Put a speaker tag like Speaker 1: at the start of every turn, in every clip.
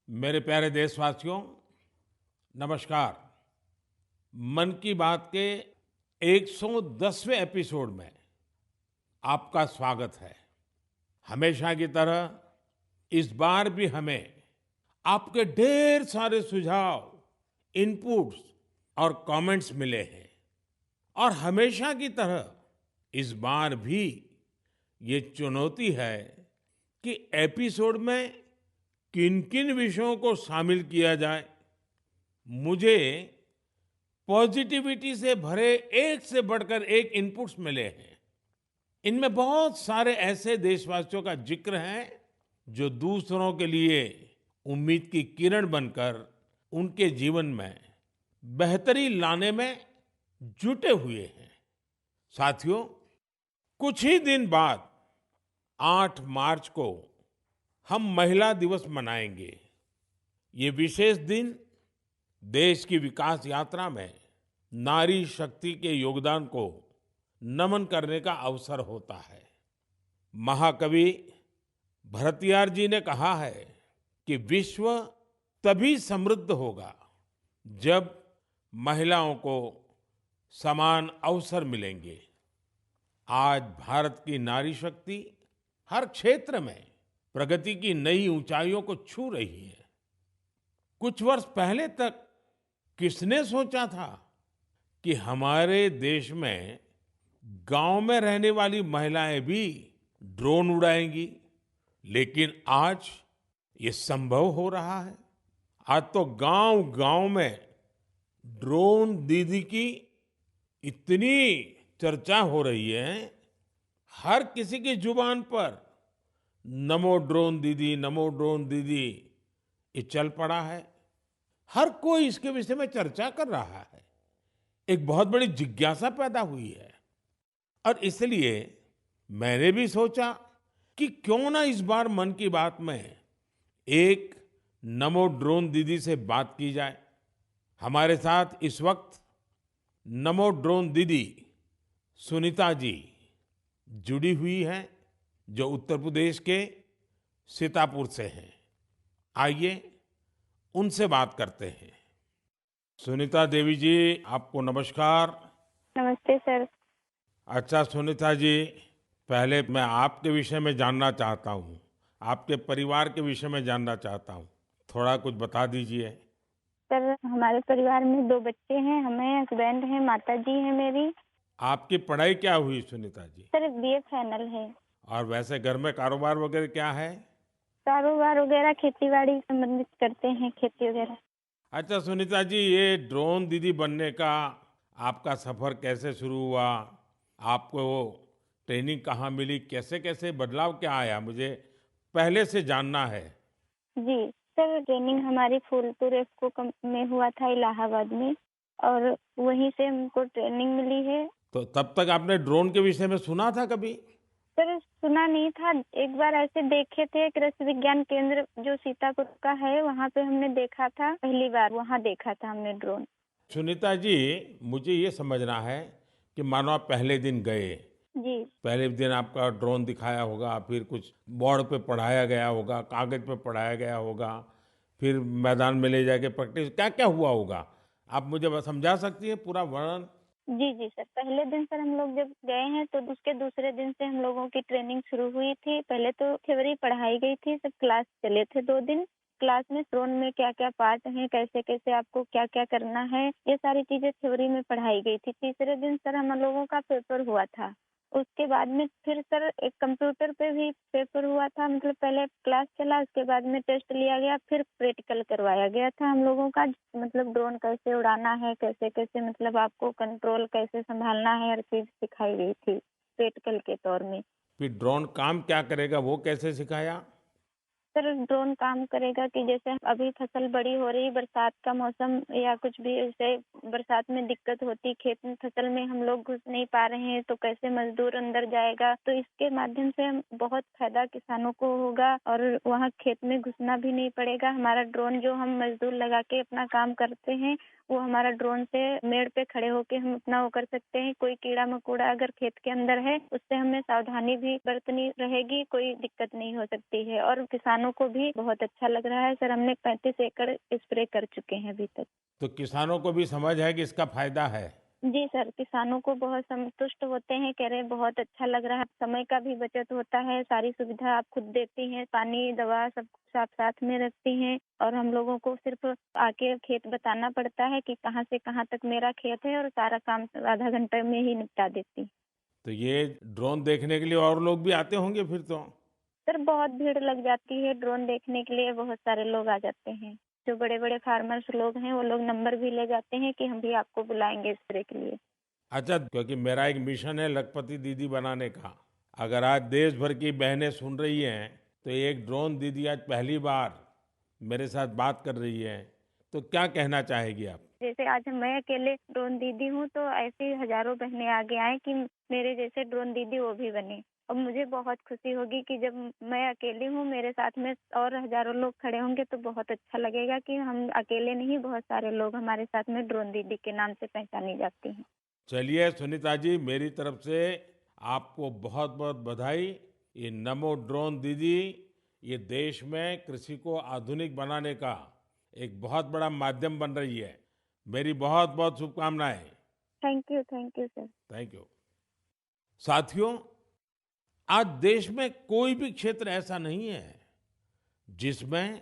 Speaker 1: मेरे प्यारे देशवासियों, नमस्कार। मन की बात के 110वें एपिसोड में आपका स्वागत है। हमेशा की तरह इस बार भी हमें आपके ढेर सारे सुझाव, इनपुट्स और कमेंट्स मिले हैं। और हमेशा की तरह इस बार भी ये चुनौती है कि एपिसोड में किन-किन विषयों को शामिल किया जाए। मुझे पॉजिटिविटी से भरे एक से बढ़कर एक इनपुट्स मिले हैं। इनमें बहुत सारे ऐसे देशवासियों का जिक्र है जो दूसरों के लिए उम्मीद की किरण बनकर उनके जीवन में बेहतरी लाने में जुटे हुए हैं। साथियों, कुछ ही दिन बाद 8 मार्च को हम महिला दिवस मनाएंगे। ये विशेष दिन देश की विकास यात्रा में नारी शक्ति के योगदान को नमन करने का अवसर होता है। महाकवि भरतियार जी ने कहा है कि विश्व तभी समृद्ध होगा जब महिलाओं को समान अवसर मिलेंगे। आज भारत की नारी शक्ति हर क्षेत्र में प्रगति की नई ऊंचाइयों को छू रही है। कुछ वर्ष पहले तक किसने सोचा था कि हमारे देश में गांव में रहने वाली महिलाएं भी ड्रोन उड़ाएंगी? लेकिन आज ये संभव हो रहा है। आज तो गांव-गांव में ड्रोन दीदी की इतनी चर्चा हो रही है, हर किसी की जुबान पर नमो ड्रोन दीदी, नमो ड्रोन दीदी ये चल पड़ा है। हर कोई इसके विषय में चर्चा कर रहा है। एक बहुत बड़ी जिज्ञासा पैदा हुई है और इसलिए मैंने भी सोचा कि क्यों ना इस बार मन की बात में एक नमो ड्रोन दीदी से बात की जाए। हमारे साथ इस वक्त नमो ड्रोन दीदी सुनीता जी जुड़ी हुई हैं, जो उत्तर प्रदेश के सीतापुर से हैं। आइए उनसे बात करते हैं। सुनीता देवी जी, आपको नमस्कार।
Speaker 2: नमस्ते सर।
Speaker 1: अच्छा सुनीता जी, पहले मैं आपके विषय में जानना चाहता हूँ, आपके परिवार के विषय में जानना चाहता हूँ। थोड़ा कुछ बता दीजिए।
Speaker 2: सर, हमारे परिवार में 2 बच्चे हैं, हमें हस्बैंड हैं, माताजी हैं मेरी।
Speaker 1: आपकी पढ़ाई क्या हुई Sunita ji?
Speaker 2: Sir, BA final है।
Speaker 1: और वैसे घर में कारोबार वगैरह क्या है?
Speaker 2: कारोबार वगैरह खेती-बाड़ी संबंधित करते हैं, खेती वगैरह।
Speaker 1: अच्छा सुनीता जी, ये ड्रोन दीदी बनने का आपका सफर कैसे शुरू हुआ? आपको ट्रेनिंग कहाँ मिली? कैसे-कैसे बदलाव क्या आया? मुझे पहले से जानना है।
Speaker 2: जी, सर ट्रेनिंग हमारी फूलपुर इफ़को में हुआ था इलाहाबाद में और वहीं से हमको ट्रेनिंग मिली है।
Speaker 1: तो तब तक आपने ड्रोन के विषय में सुना था कभी?
Speaker 2: सर, सुना नहीं था, एक बार ऐसे देखे थे कृषि विज्ञान केंद्र जो सीतापुर का है, वहाँ पे हमने देखा था, पहली बार वहाँ देखा था हमने ड्रोन।
Speaker 1: सुनीता जी, मुझे ये समझना है कि मानो आप पहले दिन गए,
Speaker 2: जी।
Speaker 1: पहले दिन आपका ड्रोन दिखाया होगा, फिर कुछ बोर्ड पे पढ़ाया गया होगा, कागज पे पढ़ाया गया होगा, फिर मैदान में ले जाके प्रैक्टिस, क्या-क्या हुआ होगा? आप मुझे बस समझा सकती हैं पूरा वर्णन?
Speaker 2: जी, जी सर। पहले दिन सर हम लोग जब गए हैं तो उसके दूसरे दिन से हम लोगों की ट्रेनिंग शुरू हुई थी। पहले तो थ्योरी पढ़ाई गई थी, सब क्लास चले थे 2 दिन। क्लास में ड्रोन में क्या-क्या पार्ट हैं, कैसे-कैसे आपको क्या-क्या करना है, ये सारी चीज़ें थ्योरी में पढ़ाई गई थी। तीसरे दिन सर हम लोगों का पेपर हुआ था। उसके बाद में फिर सर एक कंप्यूटर पे भी पेपर हुआ था, मतलब पहले क्लास चला, उसके बाद में टेस्ट लिया गया, फिर प्रैक्टिकल करवाया गया था हम लोगों का, मतलब ड्रोन कैसे उड़ाना है, कैसे-कैसे मतलब आपको कंट्रोल कैसे संभालना है, हर चीज़ सिखाई गई थी प्रैक्टिकल के तौर में।
Speaker 1: फिर ड्रोन काम क्या करेगा, वो कैसे सिखाया?
Speaker 2: सर ड्रोन काम करेगा कि जैसे अभी फसल बड़ी हो रही, बरसात का मौसम या कुछ भी ऐसे बरसात में दिक्कत होती, खेत में फसल में हम लोग घुस नहीं पा रहे हैं, तो कैसे मजदूर अंदर जाएगा। तो इसके माध्यम से हम बहुत फायदा किसानों को होगा और वहाँ खेत में घुसना भी नहीं पड़ेगा। हमारा ड्रोन जो हम मजदूर लगा के अपना काम करते हैं, वो हमारा ड्रोन से मेड़ पे खड़े होके हम अपना वो कर सकते हैं। कोई कीड़ा मकोड़ा अगर खेत के अंदर है, उससे हमें सावधानी भी बरतनी रहेगी, कोई दिक्कत नहीं हो सकती है। और किसानों को भी बहुत अच्छा लग रहा है। सर हमने 35 एकड़ स्प्रे कर चुके हैं अभी तक।
Speaker 1: तो किसानों को भी समझ है कि इसका फायदा है।
Speaker 2: जी सर, किसानों को बहुत संतुष्ट होते हैं, कह रहे हैं बहुत अच्छा लग रहा है, समय का भी बचत होता है, सारी सुविधा आप खुद देती हैं, पानी, दवा सब कुछ आप साथ में रखती हैं और हम लोगों को सिर्फ आके खेत बताना पड़ता है कि कहाँ से कहाँ तक मेरा खेत है और सारा काम आधा घंटे में ही निपटा देती हैं।
Speaker 1: तो ये ड्रोन देखने के लिए और लोग भी आते होंगे फिर तो।
Speaker 2: सर बहुत भीड़ लग जाती है, ड्रोन देखने के लिए बहुत सारे लोग आ जाते हैं। जो बड़े-बड़े फार्मर्स लोग हैं, वो लोग नंबर भी ले जाते हैं कि हम भी आपको बुलाएंगे स्प्रे के लिए।
Speaker 1: अच्छा, क्योंकि मेरा एक मिशन है लखपति दीदी बनाने का। अगर आज देश भर की बहनें सुन रही हैं, तो एक ड्रोन दीदी आज पहली बार मेरे साथ बात कर रही है, तो क्या कहना चाहेगी आप?
Speaker 2: जैसे आज मैं अकेले ड्रोन दीदी हूँ, तो ऐसी हजारों बहनें आगे आएँ कि मेरे जैसे ड्रोन दीदी वो भी बने। और मुझे बहुत खुशी होगी कि जब मैं अकेली हूँ, मेरे साथ में और हजारों लोग खड़े होंगे तो बहुत अच्छा लगेगा कि हम अकेले नहीं, बहुत सारे लोग हमारे साथ में ड्रोन दीदी के नाम से पहचानी जाती हैं।
Speaker 1: चलिए सुनीता जी, मेरी तरफ से आपको बहुत-बहुत बधाई। ये नमो ड्रोन दीदी, ये देश में कृषि को आधुनिक बनाने का एक बहुत बड़ा माध्यम बन रही है। मेरी बहुत-बहुत शुभकामनाएं।
Speaker 2: Thank you sir.
Speaker 1: Thank you. साथियों, आज देश में कोई भी क्षेत्र ऐसा नहीं है जिसमें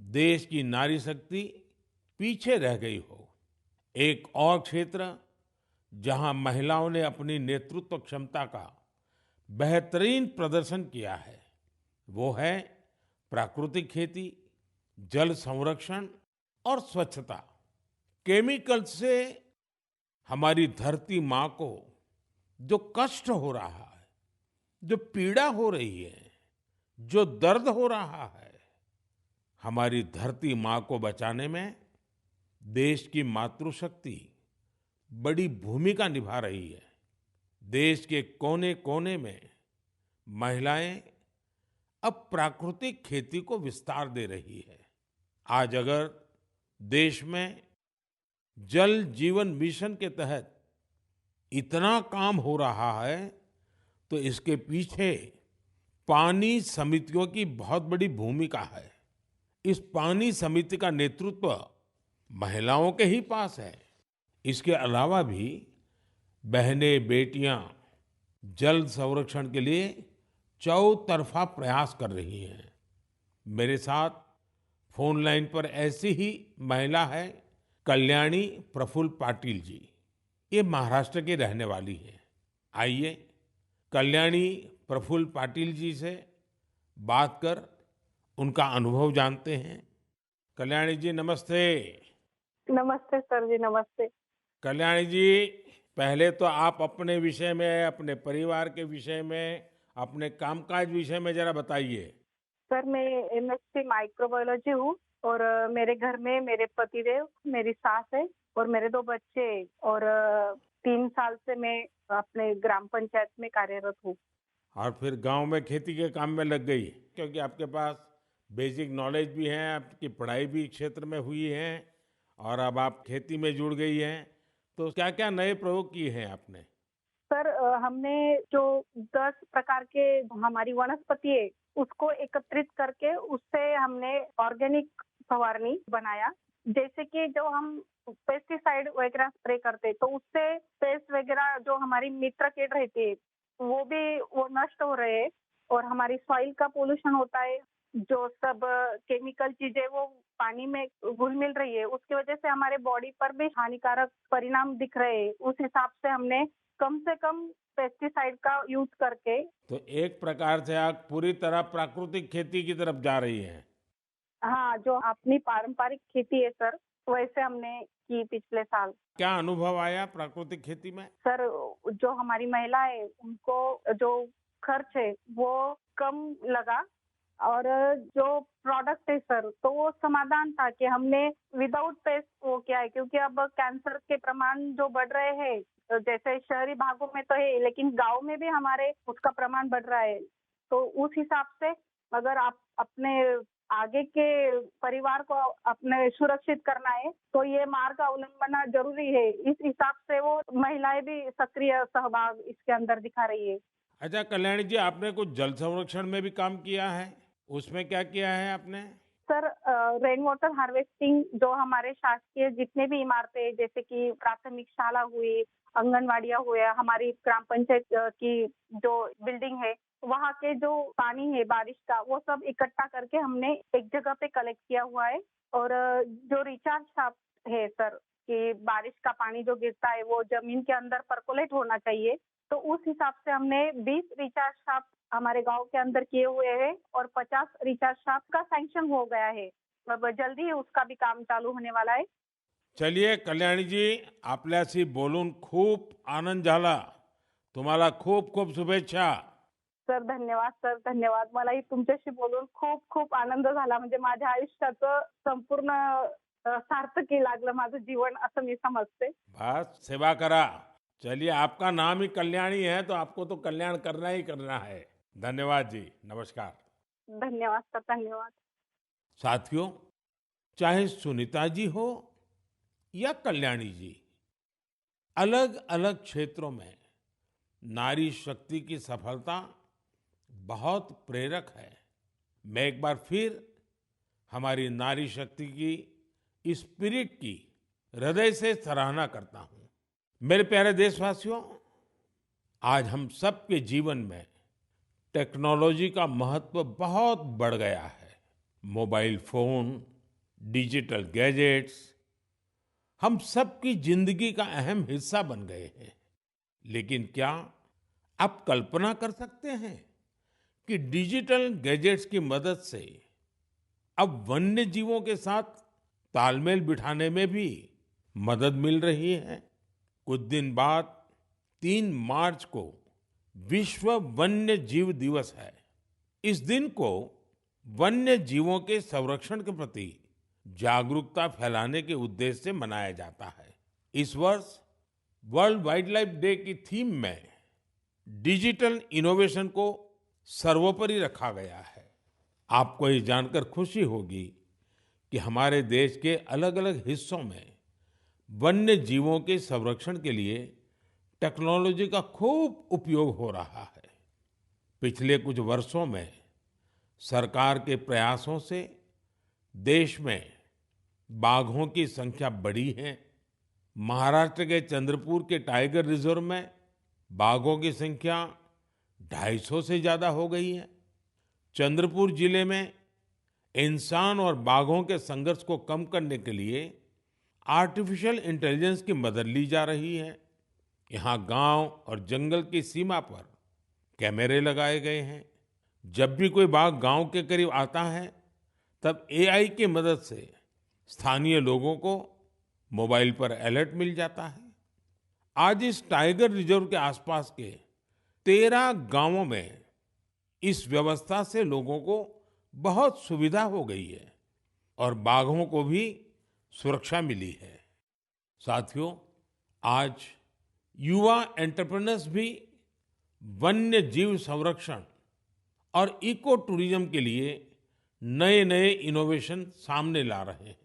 Speaker 1: देश की नारी शक्ति पीछे रह गई हो। एक और क्षेत्र जहां महिलाओं ने अपनी नेतृत्व क्षमता का बेहतरीन प्रदर्शन किया है, वो है प्राकृतिक खेती, जल संरक्षण और स्वच्छता। केमिकल से हमारी धरती माँ को जो कष्ट हो रहा है, जो पीड़ा हो रही है, जो दर्द हो रहा है, हमारी धरती माँ को बचाने में देश की मातृशक्ति बड़ी भूमिका निभा रही है। देश के कोने-कोने में महिलाएं अब प्राकृतिक खेती को विस्तार दे रही है। आज अगर देश में जल जीवन मिशन के तहत इतना काम हो रहा है, तो इसके पीछे पानी समितियों की बहुत बड़ी भूमिका है। इस पानी समिति का नेतृत्व महिलाओं के ही पास है। इसके अलावा भी बहनें बेटियां जल संरक्षण के लिए चौतरफा प्रयास कर रही हैं। मेरे साथ फोन लाइन पर ऐसी ही महिला है कल्याणी प्रफुल्ल पाटिल जी। ये महाराष्ट्र की रहने वाली है। आइए कल्याणी प्रफुल्ल पाटिल जी से बात कर उनका अनुभव जानते हैं। कल्याणी जी नमस्ते।
Speaker 3: नमस्ते सर जी, नमस्ते।
Speaker 1: कल्याणी जी, पहले तो आप अपने विषय में, अपने परिवार के विषय में, अपने कामकाज विषय में जरा बताइए।
Speaker 3: सर मैं एमएससी माइक्रोबायोलॉजी हूँ और मेरे घर में मेरे पतिदेव, मेरी सास है और मेरे 2 बच्चे और 3 साल से मैं अपने ग्राम पंचायत में कार्यरत हूँ।
Speaker 1: और फिर गांव में खेती के काम में लग गई, क्योंकि आपके पास बेसिक नॉलेज भी है, आपकी पढ़ाई भी क्षेत्र में हुई है और अब आप खेती में जुड़ गई हैं। तो क्या-क्या नए प्रयोग किए हैं आपने?
Speaker 3: सर हमने जो 10 प्रकार के हमारी वनस्पति है, उसको एकत्रित करके उससे हमने ऑर्गेनिक फवारनी बनाया। जैसे कि जो हम पेस्टिसाइड वगैरह स्प्रे करते, तो उससे पेस्ट वगैरह जो हमारी मित्र कीट रहती है, वो नष्ट हो रहे हैं और हमारी सॉइल का पोल्यूशन होता है। जो सब केमिकल चीजें वो पानी में घुल मिल रही है, उसकी वजह से हमारे बॉडी पर भी हानिकारक परिणाम दिख रहे हैं। उस हिसाब से हमने कम से कम पेस्टिसाइड का यूज करके।
Speaker 1: तो एक प्रकार से आप पूरी तरह प्राकृतिक खेती की तरफ जा रही हैं।
Speaker 3: हाँ, जो अपनी पारंपरिक खेती है सर, वैसे हमने की पिछले साल।
Speaker 1: क्या अनुभव आया प्राकृतिक खेती में?
Speaker 3: सर जो हमारी महिला है, उनको जो खर्च है वो कम लगा और जो प्रोडक्ट है सर, तो वो समाधान था कि हमने विदाउट पेस्ट वो किया है, क्योंकि अब कैंसर के प्रमाण जो बढ़ रहे हैं, तो जैसे शहरी भागों में तो है, लेकिन गांव में भी हमारे उसका प्रमाण बढ़ रहा है। तो उस हिसाब से अगर आप अपने आगे के परिवार को अपने सुरक्षित करना है, तो ये मार्ग अवलंबना जरूरी है। इस हिसाब से वो महिलाएं भी सक्रिय सहभाग इसके अंदर दिखा रही है।
Speaker 1: अच्छा कल्याणी जी, आपने कुछ जल संरक्षण में भी काम किया है, उसमें क्या किया है आपने?
Speaker 3: सर, रेन वाटर हार्वेस्टिंग जो हमारे शासकीय जितने भी इमारतें हैं, जैसे कि प्राथमिक शाला हुई, आंगनवाड़ियाँ हुए, हमारी ग्राम पंचायत की जो बिल्डिंग है, वहाँ के जो पानी है बारिश का, वो सब इकट्ठा करके हमने एक जगह पे कलेक्ट किया हुआ है। और जो रिचार्ज शाफ्ट है सर, कि बारिश का पानी जो गिरता है वो जमीन के अंदर परकोलेट होना चाहिए, तो उस हिसाब से हमने 20 रिचार्ज शाफ्ट हमारे गांव के अंदर किए हुए हैं और 50 रिचार्ज शाफ्ट का सैंक्शन हो गया है। अब जल्दी ही उसका भी काम चालू होने वाला है।
Speaker 1: चलिए कल्याणी जी, आपल्याशी बोलून खूप आनंद झाला. तुम्हाला खूप खूप शुभेच्छा.
Speaker 3: सर धन्यवाद, सर धन्यवाद. मलाही तुमच्याशी बोलून खूप खूप आनंद झाला. म्हणजे माझ्या आयुष्याचं संपूर्ण सार्थकी लागलं माझं जीवन असं मी समजते.
Speaker 1: बस सेवा करा. चलिए, आपका नाम ही कल्याणी है तो आपको तो कल्याण करना ही करना है. धन्यवाद जी. नमस्कार.
Speaker 3: धन्यवाद सर, धन्यवाद.
Speaker 1: साथियों, चाहे सुनीता जी हो या कल्याणी जी, अलग अलग क्षेत्रों में नारी शक्ति की सफलता बहुत प्रेरक है. मैं एक बार फिर हमारी नारी शक्ति की इस स्पिरिट की हृदय से सराहना करता हूं. मेरे प्यारे देशवासियों, आज हम सबके जीवन में टेक्नोलॉजी का महत्व बहुत बढ़ गया है. मोबाइल फोन, डिजिटल गैजेट्स हम सबकी जिंदगी का अहम हिस्सा बन गए हैं. लेकिन क्या आप कल्पना कर सकते हैं कि डिजिटल गैजेट्स की मदद से अब वन्य जीवों के साथ तालमेल बिठाने में भी मदद मिल रही है. कुछ दिन बाद 3 मार्च को विश्व वन्य जीव दिवस है. इस दिन को वन्य जीवों के संरक्षण के प्रति जागरूकता फैलाने के उद्देश्य से मनाया जाता है. इस वर्ष वर्ल्ड वाइल्ड लाइफ डे की थीम में डिजिटल इनोवेशन को सर्वोपरि रखा गया है. आपको ये जानकर खुशी होगी कि हमारे देश के अलग-अलग हिस्सों में वन्य जीवों के संरक्षण के लिए टेक्नोलॉजी का खूब उपयोग हो रहा है. पिछले कुछ वर्षों में सरकार के प्रयासों से देश में बाघों की संख्या बढ़ी है. महाराष्ट्र के चंद्रपुर के टाइगर रिजर्व में बाघों की संख्या 250 से ज्यादा हो गई है. चंद्रपुर जिले में इंसान और बाघों के संघर्ष को कम करने के लिए आर्टिफिशियल इंटेलिजेंस की मदद ली जा रही है. यहाँ गांव और जंगल की सीमा पर कैमरे लगाए गए हैं. जब भी कोई बाघ गांव के करीब आता है, तब एआई की मदद से स्थानीय लोगों को मोबाइल पर अलर्ट मिल जाता है. आज इस टाइगर रिजर्व के आसपास के 13 गांवों में इस व्यवस्था से लोगों को बहुत सुविधा हो गई है और बाघों को भी सुरक्षा मिली है. साथियों, आज युवा एंटरप्रेन्योर्स भी वन्य जीव संरक्षण और इको टूरिज्म के लिए नए नए इनोवेशन सामने ला रहे हैं.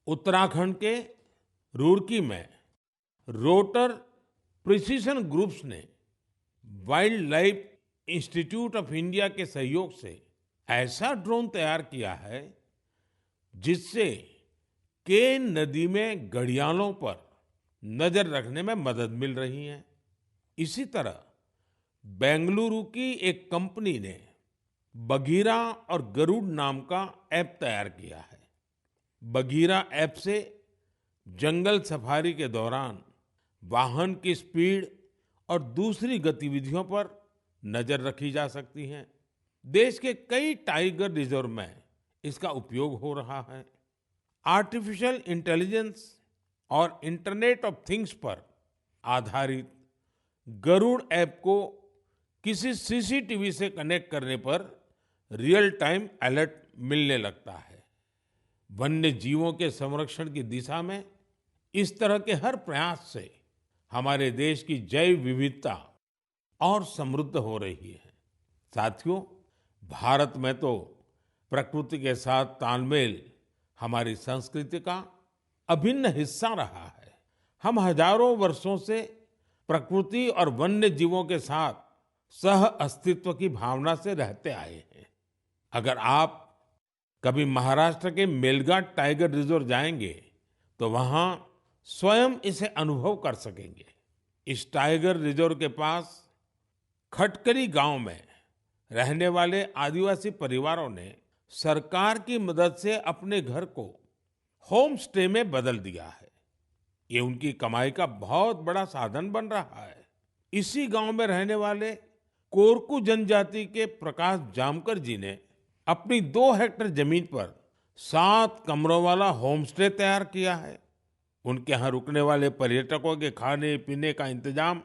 Speaker 1: उत्तराखंड के रुड़की में रोटर प्रिसिशन ग्रुप्स ने wild life institute of India के सहयोग से ऐसा ड्रोन तैयार किया है जिससे केन नदी में घड़ियालों पर नजर रखने में मदद मिल रही है. इसी तरह बेंगलुरु की एक कंपनी ने बघीरा और गरुड़ नाम का ऐप तैयार किया है. बघीरा ऐप से जंगल सफारी के दौरान वाहन की स्पीड और दूसरी गतिविधियों पर नजर रखी जा सकती है. देश के कई टाइगर रिजर्व में इसका उपयोग हो रहा है. आर्टिफिशियल इंटेलिजेंस और इंटरनेट ऑफ थिंग्स पर आधारित गरुड़ ऐप को किसी सीसीटीवी से कनेक्ट करने पर रियल टाइम अलर्ट मिलने लगता है। वन्य जीवों के संरक्षण की दिशा में इस तरह के हर प्रयास से हमारे देश की जैव विविधता और समृद्ध हो रही है। साथियों, भारत में तो प्रकृति के साथ तालमेल हमारी संस्कृति का अभिन्न हिस्सा रहा है। हम हजारों वर्षों से प्रकृति और वन्य जीवों के साथ सह अस्तित्व की भावना से रहते आए हैं। अगर आप कभी महाराष्ट्र के मेलघाट टाइगर रिजर्व जाएंगे तो वहां स्वयं इसे अनुभव कर सकेंगे। इस टाइगर रिजर्व के पास खटकली गांव में रहने वाले आदिवासी परिवारों ने सरकार की मदद से अपने घर को होम स्टे में बदल दिया है। ये उनकी कमाई का बहुत बड़ा साधन बन रहा है। इसी गांव में रहने वाले कोरकू जनजाति के प्रकाश जामकर जी ने अपनी 2 हेक्टेयर जमीन पर 7 कमरों वाला होम स्टे तैयार किया है। उनके यहाँ रुकने वाले पर्यटकों के खाने पीने का इंतजाम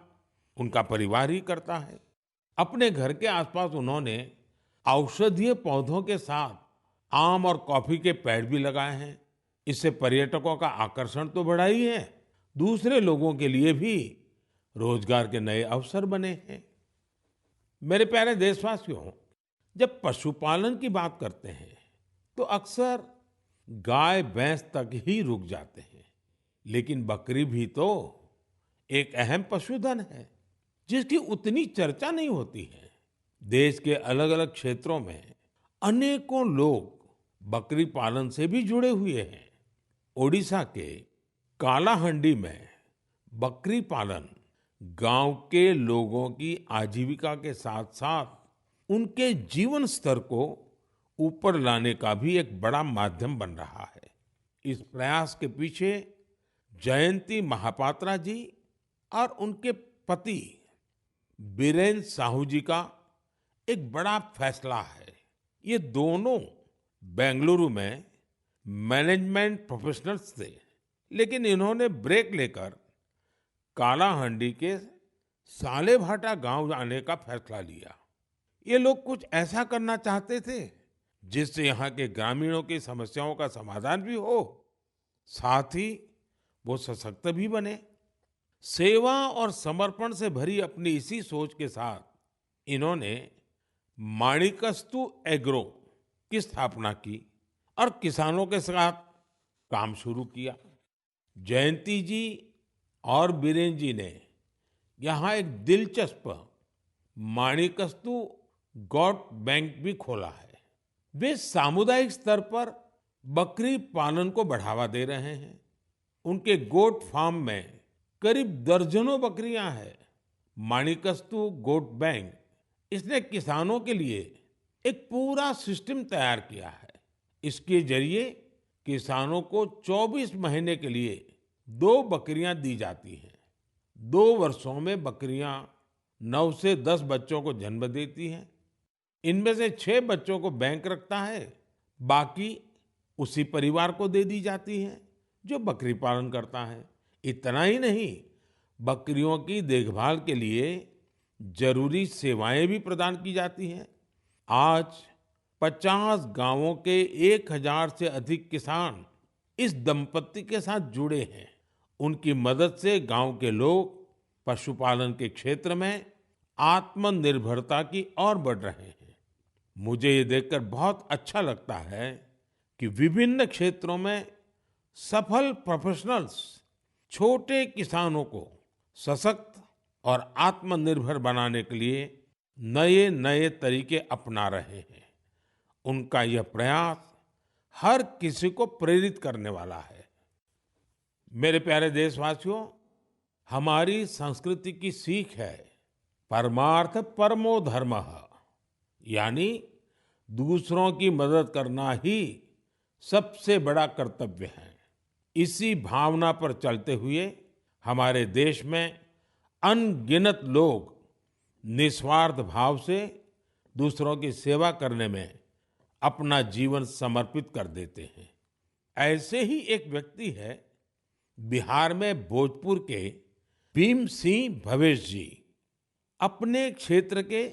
Speaker 1: उनका परिवार ही करता है। अपने घर के आसपास उन्होंने औषधीय पौधों के साथ आम और कॉफी के पेड़ भी लगाए हैं। इससे पर्यटकों का आकर्षण तो बढ़ा ही है, दूसरे लोगों के लिए भी रोजगार के नए अवसर बने हैं। मेरे प्यारे देशवासियों, जब पशुपालन की बात करते हैं तो अक्सर गाय भैंस तक ही रुक जाते हैं, लेकिन बकरी भी तो एक अहम पशुधन है जिसकी उतनी चर्चा नहीं होती है। देश के अलग अलग क्षेत्रों में अनेकों लोग बकरी पालन से भी जुड़े हुए हैं। ओडिशा के कालाहंडी में बकरी पालन गांव के लोगों की आजीविका के साथ साथ उनके जीवन स्तर को ऊपर लाने का भी एक बड़ा माध्यम बन रहा है। इस प्रयास के पीछे जयंती महापात्रा जी और उनके पति बीरेन साहू जी का एक बड़ा फैसला है। ये दोनों बेंगलुरु में मैनेजमेंट प्रोफेशनल्स थे, लेकिन इन्होंने ब्रेक लेकर कालाहंडी के सालेभाटा गांव आने का फैसला लिया। ये लोग कुछ ऐसा करना चाहते थे जिससे यहाँ के ग्रामीणों की समस्याओं का समाधान भी हो, साथ ही वो सशक्त भी बने। सेवा और समर्पण से भरी अपनी इसी सोच के साथ इन्होंने माणिकस्तु एग्रो की स्थापना की और किसानों के साथ काम शुरू किया। जयंती जी और बीरेन जी ने यहाँ एक दिलचस्प माणिकस्तु गॉट बैंक भी खोला है। वे सामुदायिक स्तर पर बकरी पालन को बढ़ावा दे रहे हैं। उनके गोट फार्म में करीब दर्जनों बकरियां हैं। माणिकस्तु गोट बैंक इसने किसानों के लिए एक पूरा सिस्टम तैयार किया है। इसके जरिए किसानों को 24 महीने के लिए 2 बकरियां दी जाती हैं। 2 वर्षों में बकरियां 9 से 10 बच्चों को जन्म देती हैं। इनमें से 6 बच्चों को बैंक रखता है, बाकी उसी परिवार को दे दी जाती हैं जो बकरी पालन करता है। इतना ही नहीं, बकरियों की देखभाल के लिए जरूरी सेवाएं भी प्रदान की जाती हैं। आज 50 गांवों के 1000 से अधिक किसान इस दंपत्ति के साथ जुड़े हैं। उनकी मदद से गांव के लोग पशुपालन के क्षेत्र में आत्मनिर्भरता की ओर बढ़ रहे हैं। मुझे ये देखकर बहुत अच्छा लगता है कि विभिन्न क्षेत्रों में सफल प्रोफेशनल्स छोटे किसानों को सशक्त और आत्मनिर्भर बनाने के लिए नए नए तरीके अपना रहे हैं। उनका यह प्रयास हर किसी को प्रेरित करने वाला है। मेरे प्यारे देशवासियों, हमारी संस्कृति की सीख है परमार्थ परमो धर्मः, यानी दूसरों की मदद करना ही सबसे बड़ा कर्तव्य है। इसी भावना पर चलते हुए हमारे देश में अनगिनत लोग निस्वार्थ भाव से दूसरों की सेवा करने में अपना जीवन समर्पित कर देते हैं। ऐसे ही एक व्यक्ति है बिहार में भोजपुर के भीम सिंह भवेश जी। अपने क्षेत्र के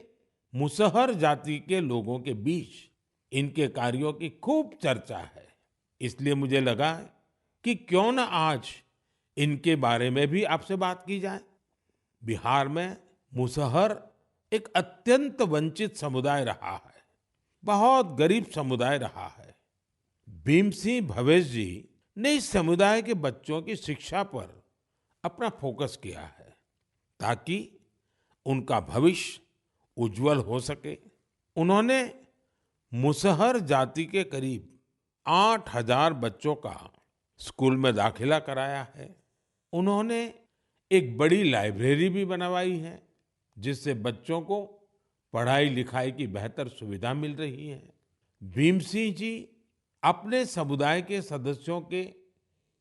Speaker 1: मुसहर जाति के लोगों के बीच इनके कार्यों की खूब चर्चा है। इसलिए मुझे लगा कि क्यों न आज इनके बारे में भी आपसे बात की जाए। बिहार में मुसहर एक अत्यंत वंचित समुदाय रहा है, बहुत गरीब समुदाय रहा है। भीम सिंह भवेश जी ने इस समुदाय के बच्चों की शिक्षा पर अपना फोकस किया है ताकि उनका भविष्य उज्जवल हो सके। उन्होंने मुसहर जाति के करीब 8,000 बच्चों का स्कूल में दाखिला कराया है। उन्होंने एक बड़ी लाइब्रेरी भी बनवाई है जिससे बच्चों को पढ़ाई लिखाई की बेहतर सुविधा मिल रही है। भीम सिंह जी अपने समुदाय के सदस्यों के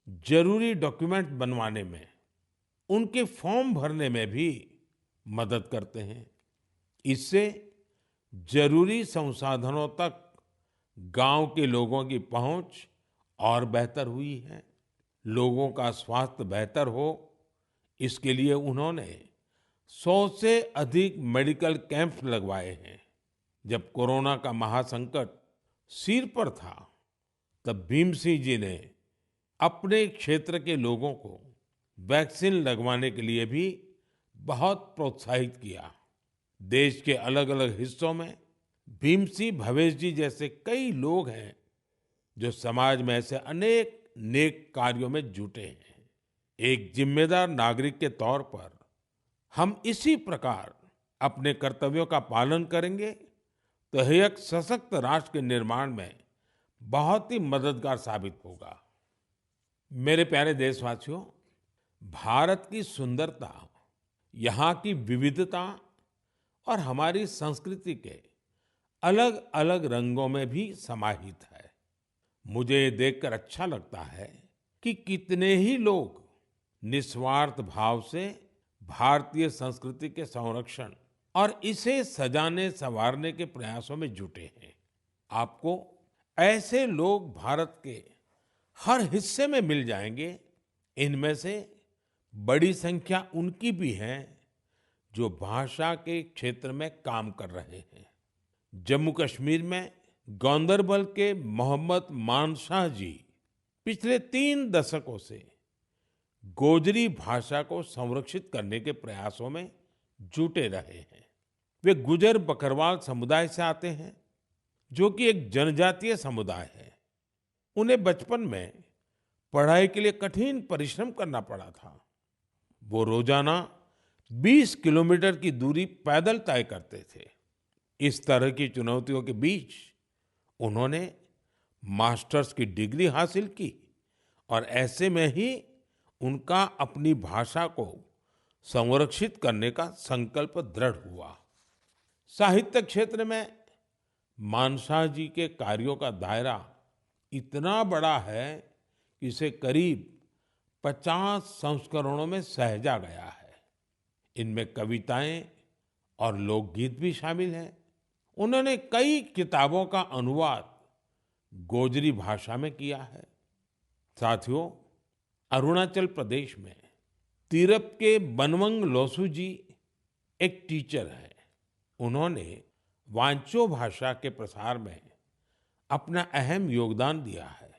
Speaker 1: जरूरी डॉक्यूमेंट बनवाने में, उनके फॉर्म भरने में भी मदद करते हैं। इससे जरूरी संसाधनों तक गांव के लोगों की पहुंच और बेहतर हुई है। लोगों का स्वास्थ्य बेहतर हो, इसके लिए उन्होंने 100 से अधिक मेडिकल कैंप्स लगवाए हैं। जब कोरोना का महासंकट सिर पर था, तब भीम सिंह जी ने अपने क्षेत्र के लोगों को वैक्सीन लगवाने के लिए भी बहुत प्रोत्साहित किया। देश के अलग-अलग हिस्सों में भीम सिंह भवेश जी जैसे कई लोग हैं जो समाज में ऐसे अनेक नेक कार्यों में जुटे हैं। एक जिम्मेदार नागरिक के तौर पर हम इसी प्रकार अपने कर्तव्यों का पालन करेंगे तो यह एक सशक्त राष्ट्र के निर्माण में बहुत ही मददगार साबित होगा। मेरे प्यारे देशवासियों, भारत की सुंदरता, यहाँ की विविधता और हमारी संस्कृति के अलग अलग रंगों में भी समाहित है। मुझे ये देखकर अच्छा लगता है कि कितने ही लोग निस्वार्थ भाव से भारतीय संस्कृति के संरक्षण और इसे सजाने संवारने के प्रयासों में जुटे हैं। आपको ऐसे लोग भारत के हर हिस्से में मिल जाएंगे। इनमें से बड़ी संख्या उनकी भी है जो भाषा के क्षेत्र में काम कर रहे हैं। जम्मू कश्मीर में गांदरबल के मोहम्मद मानशाह जी पिछले 3 दशकों से गोजरी भाषा को संरक्षित करने के प्रयासों में जुटे रहे हैं। वे गुजर बकरवाल समुदाय से आते हैं जो कि एक जनजातीय समुदाय है। उन्हें बचपन में पढ़ाई के लिए कठिन परिश्रम करना पड़ा था। वो रोजाना 20 किलोमीटर की दूरी पैदल तय करते थे। इस तरह की चुनौतियों के बीच उन्होंने मास्टर्स की डिग्री हासिल की और ऐसे में ही उनका अपनी भाषा को संरक्षित करने का संकल्प दृढ़ हुआ। साहित्य क्षेत्र में मानशाह जी के कार्यों का दायरा इतना बड़ा है कि इसे करीब 50 संस्करणों में सहेजा गया है। इनमें कविताएं और लोकगीत भी शामिल हैं। उन्होंने कई किताबों का अनुवाद गोजरी भाषा में किया है। साथियों, अरुणाचल प्रदेश में तिरप के बनवंग लोसू जी एक टीचर हैं। उन्होंने वांचो भाषा के प्रसार में अपना अहम योगदान दिया है।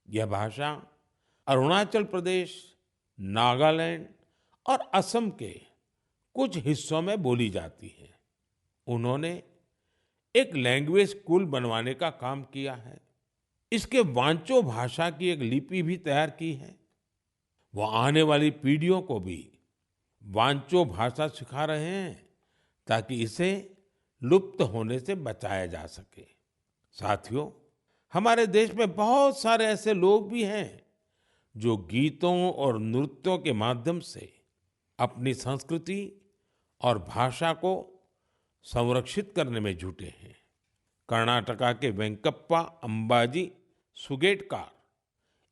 Speaker 1: यह भाषा अरुणाचल प्रदेश, नागालैंड और असम के कुछ हिस्सों में बोली जाती है। उन्होंने एक लैंग्वेज स्कूल बनवाने का काम किया है। इसके वांचो भाषा की एक लिपि भी तैयार की है। वो आने वाली पीढ़ियों को भी वांचो भाषा सिखा रहे हैं ताकि इसे लुप्त होने से बचाया जा सके। साथियों, हमारे देश में बहुत सारे ऐसे लोग भी हैं जो गीतों और नृत्यों के माध्यम से अपनी संस्कृति और भाषा को संरक्षित करने में जुटे हैं। कर्नाटका के वेंकप्पा अंबाजी सुगेटकर,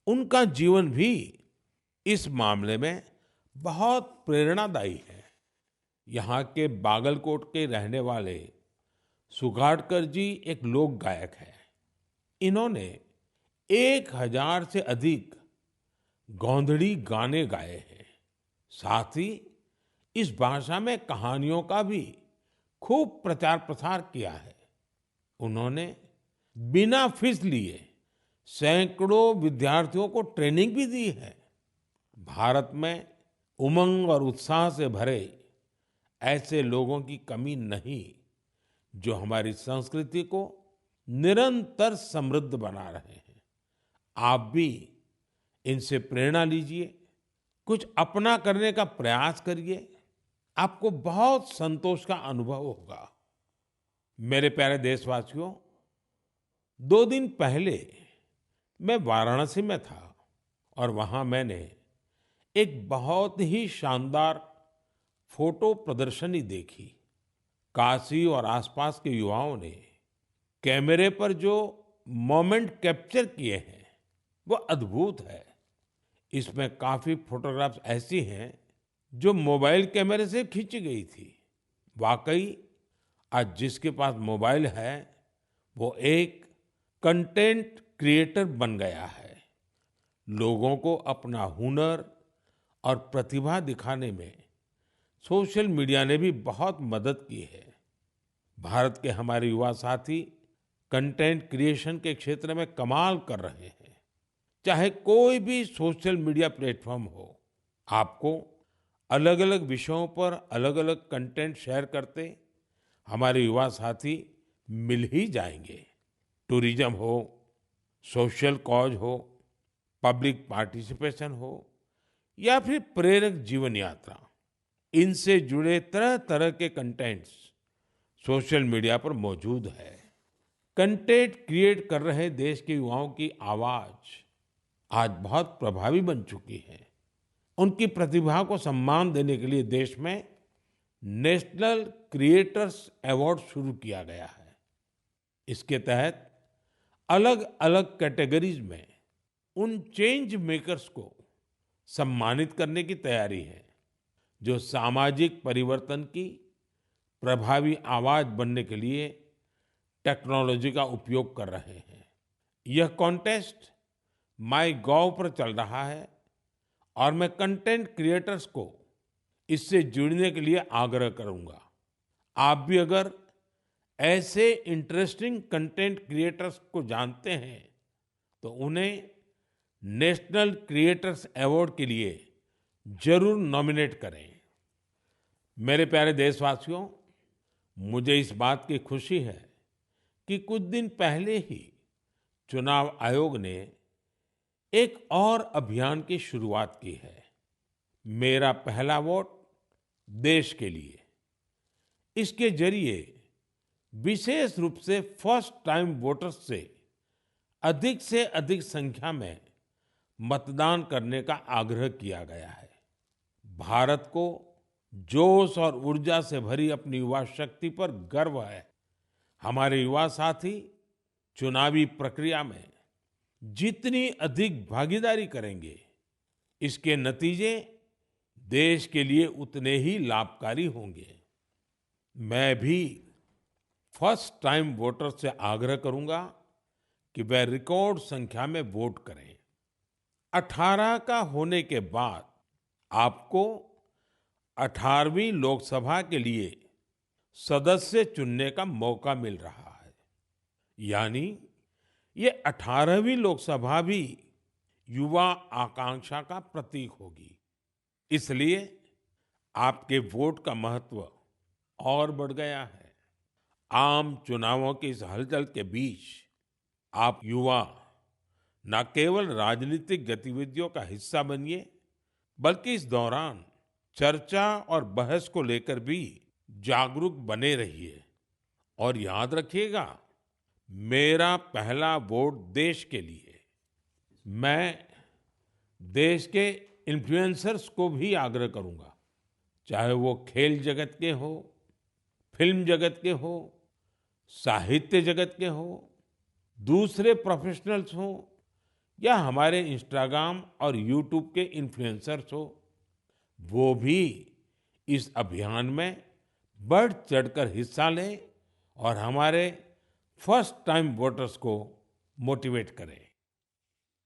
Speaker 1: उनका जीवन भी इस मामले में बहुत प्रेरणादायी है। यहाँ के बागलकोट के रहने वाले सुगाटकर जी एक लोक गायक हैं। इन्होंने 1000 से अधिक गोंधड़ी गाने गाए हैं। साथ ही इस भाषा में कहानियों का भी खूब प्रचार प्रसार किया है। उन्होंने बिना फीस लिए सैकड़ों विद्यार्थियों को ट्रेनिंग भी दी है। भारत में उमंग और उत्साह से भरे ऐसे लोगों की कमी नहीं, जो हमारी संस्कृति को निरंतर समृद्ध बना रहे हैं। आप भी इनसे प्रेरणा लीजिए, कुछ अपना करने का प्रयास करिए, आपको बहुत संतोष का अनुभव होगा। मेरे प्यारे देशवासियों, 2 दिन पहले मैं वाराणसी में था और वहां मैंने एक बहुत ही शानदार फोटो प्रदर्शनी देखी। काशी और आसपास के युवाओं ने कैमरे पर जो मोमेंट कैप्चर किए हैं वो अद्भुत है। इसमें काफी फोटोग्राफ्स ऐसी हैं जो मोबाइल कैमरे से खींची गई थी। वाकई आज जिसके पास मोबाइल है वो एक कंटेंट क्रिएटर बन गया है। लोगों को अपना हुनर और प्रतिभा दिखाने में सोशल मीडिया ने भी बहुत मदद की है। भारत के हमारे युवा साथी कंटेंट क्रिएशन के क्षेत्र में कमाल कर रहे हैं। चाहे कोई भी सोशल मीडिया प्लेटफॉर्म हो, आपको अलग अलग विषयों पर अलग अलग कंटेंट शेयर करते हमारे युवा साथी मिल ही जाएंगे। टूरिज्म हो, सोशल कॉज हो, पब्लिक पार्टिसिपेशन हो या फिर प्रेरक जीवन यात्रा, इनसे जुड़े तरह तरह के कंटेंट्स सोशल मीडिया पर मौजूद है। कंटेंट क्रिएट कर रहे देश के युवाओं की आवाज आज बहुत प्रभावी बन चुकी है। उनकी प्रतिभा को सम्मान देने के लिए देश में नेशनल क्रिएटर्स अवार्ड शुरू किया गया है। इसके तहत अलग अलग कैटेगरीज में उन चेंज मेकर्स को सम्मानित करने की तैयारी है जो सामाजिक परिवर्तन की प्रभावी आवाज बनने के लिए टेक्नोलॉजी का उपयोग कर रहे हैं। यह कॉन्टेस्ट माई गॉव पर चल रहा है और मैं कंटेंट क्रिएटर्स को इससे जुड़ने के लिए आग्रह करूंगा। आप भी अगर ऐसे इंटरेस्टिंग कंटेंट क्रिएटर्स को जानते हैं तो उन्हें नेशनल क्रिएटर्स अवार्ड के लिए जरूर नॉमिनेट करें। मेरे प्यारे देशवासियों, मुझे इस बात की खुशी है कि कुछ दिन पहले ही चुनाव आयोग ने एक और अभियान की शुरुआत की है, मेरा पहला वोट देश के लिए। इसके जरिए विशेष रूप से फर्स्ट टाइम वोटर्स से अधिक संख्या में मतदान करने का आग्रह किया गया है। भारत को जोश और ऊर्जा से भरी अपनी युवा शक्ति पर गर्व है। हमारे युवा साथी चुनावी प्रक्रिया में जितनी अधिक भागीदारी करेंगे, इसके नतीजे देश के लिए उतने ही लाभकारी होंगे। मैं भी फर्स्ट टाइम वोटर से आग्रह करूंगा कि वह रिकॉर्ड संख्या में वोट करें। 18 का होने के बाद आपको 18वीं लोकसभा के लिए सदस्य चुनने का मौका मिल रहा है। यानी ये 18वीं लोकसभा भी युवा आकांक्षा का प्रतीक होगी। इसलिए आपके वोट का महत्व और बढ़ गया है। आम चुनावों की इस हलचल के बीच आप युवा न केवल राजनीतिक गतिविधियों का हिस्सा बनिए, बल्कि इस दौरान चर्चा और बहस को लेकर भी जागरूक बने रहिए। और याद रखिएगा, मेरा पहला वोट देश के लिए। मैं देश के इन्फ्लुएंसर्स को भी आग्रह करूंगा, चाहे वो खेल जगत के हो, फिल्म जगत के हो, साहित्य जगत के हो, दूसरे प्रोफेशनल्स हो या हमारे इंस्टाग्राम और यूट्यूब के इन्फ्लुएंसर्स हो, वो भी इस अभियान में बढ़ चढ़कर हिस्सा लें और हमारे फर्स्ट टाइम वोटर्स को मोटिवेट करें।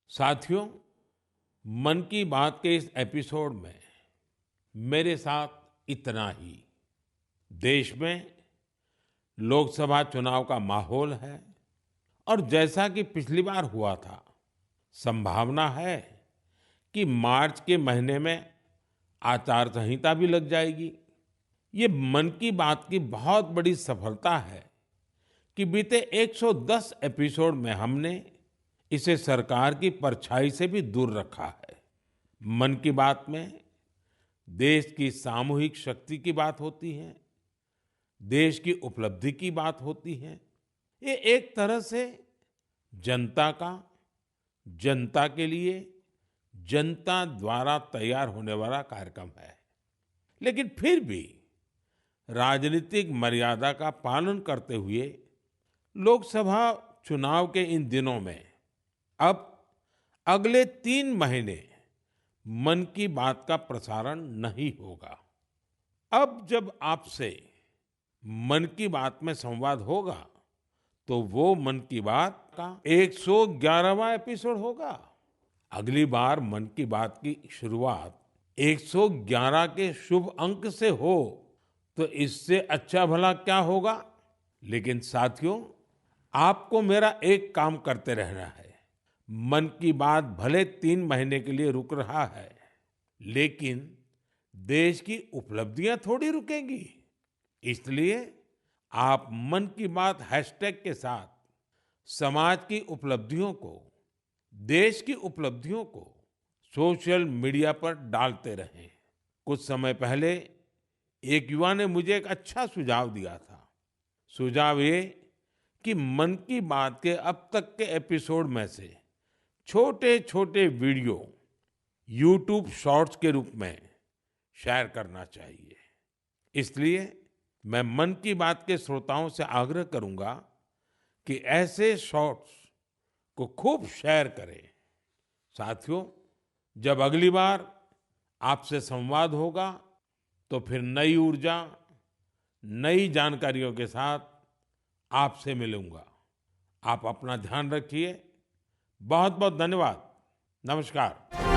Speaker 1: साथियों, मन की बात के इस एपिसोड में मेरे साथ इतना ही। देश में लोकसभा चुनाव का माहौल है और जैसा कि पिछली बार हुआ था, संभावना है कि मार्च के महीने में आचार संहिता भी लग जाएगी। ये मन की बात की बहुत बड़ी सफलता है कि बीते 110 एपिसोड में हमने इसे सरकार की परछाई से भी दूर रखा है। मन की बात में देश की सामूहिक शक्ति की बात होती है, देश की उपलब्धि की बात होती है। ये एक तरह से जनता का, जनता के लिए, जनता द्वारा तैयार होने वाला कार्यक्रम है। लेकिन फिर भी राजनीतिक मर्यादा का पालन करते हुए लोकसभा चुनाव के इन दिनों में अब अगले 3 महीने मन की बात का प्रसारण नहीं होगा। अब जब आपसे मन की बात में संवाद होगा तो वो मन की बात का 111वां एपिसोड होगा। अगली बार मन की बात की शुरुआत 111 के शुभ अंक से हो तो इससे अच्छा भला क्या होगा। लेकिन साथियों, आपको मेरा एक काम करते रहना है। मन की बात भले 3 महीने के लिए रुक रहा है, लेकिन देश की उपलब्धियां थोड़ी रुकेंगी। इसलिए आप मन की बात हैशटैग के साथ समाज की उपलब्धियों को, देश की उपलब्धियों को सोशल मीडिया पर डालते रहें। कुछ समय पहले एक युवा ने मुझे एक अच्छा सुझाव दिया था। सुझाव ये कि मन की बात के अब तक के एपिसोड में से छोटे-छोटे वीडियो YouTube शॉर्ट्स के रूप में शेयर करना चाहिए। इसलिए मैं मन की बात के श्रोताओं से आग्रह करूंगा कि ऐसे शॉर्ट्स को खूब शेयर करें। साथियों, जब अगली बार आपसे संवाद होगा तो फिर नई ऊर्जा, नई जानकारियों के साथ आपसे मिलूंगा। आप अपना ध्यान रखिए। बहुत बहुत धन्यवाद। नमस्कार।